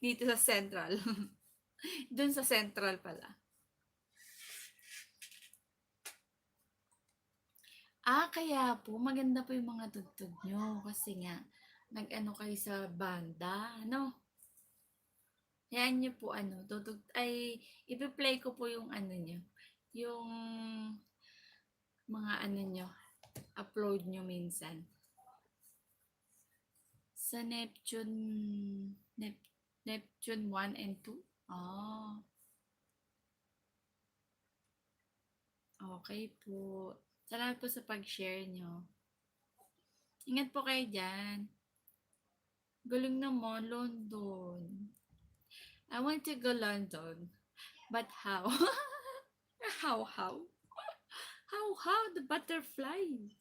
dito sa Central. Doon sa Central pala. Kaya po maganda po yung mga tugtog nyo kasi nga kayo sa banda, Yan niyo po ipi-play ko po yung nyo, yung mga nyo, upload nyo minsan. Sa Neptune 1 and 2? Okay po. Salamat po sa pag-share nyo. Ingat po kayo dyan. Galing naman, London. I want to go London. But how? How? How? The butterfly.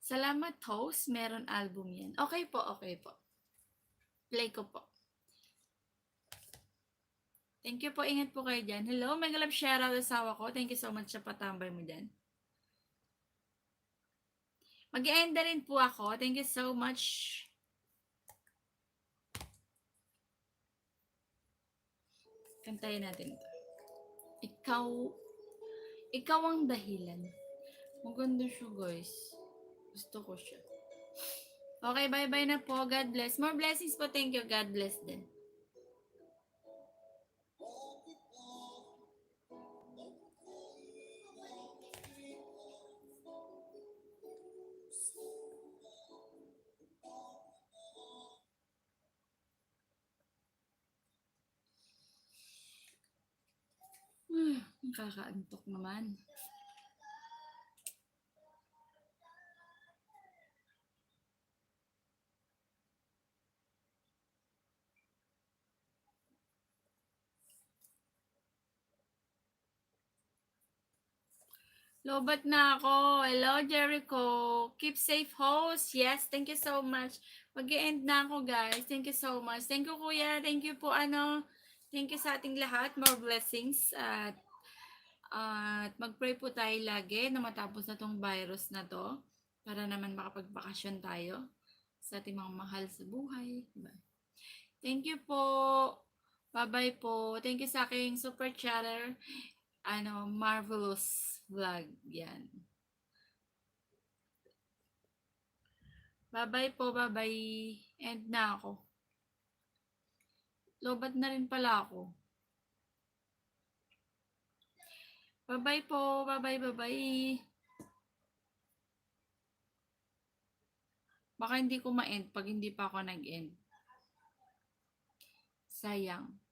Salamat, host. Meron album yan. Okay po. Play ko po. Thank you po. Ingat po kayo dyan. Hello, mega love shoutout asawa ko. Thank you so much sa patambay mo dyan. Mag-e-end na rin po ako. Thank you so much. Kantayin natin ito. Ikaw ang dahilan. Maganda siya, guys. Gusto ko siya. Okay, bye-bye na po. God bless. More blessings po. Thank you. God bless din. Nakakaantok naman. Lobat na ako. Hello, Jericho. Keep safe, host. Yes, thank you so much. Mag-e-end na ako, guys. Thank you so much. Thank you, kuya. Thank you po, Thank you sa ating lahat. More blessings. At mag-pray po tayo lagi na matapos na tong virus na to. para naman makapagbakasyon tayo sa ating mga mahal sa buhay. Diba? Thank you po. Bye-bye po. Thank you sa aking super chatter. Marvelous vlog. Yan. Bye-bye po. Bye-bye. End na ako. Lobat na rin pala ako. Bye-bye po. Bye-bye. Bye-bye. Baka hindi ko ma-end pag hindi pa ako nag-end. Sayang.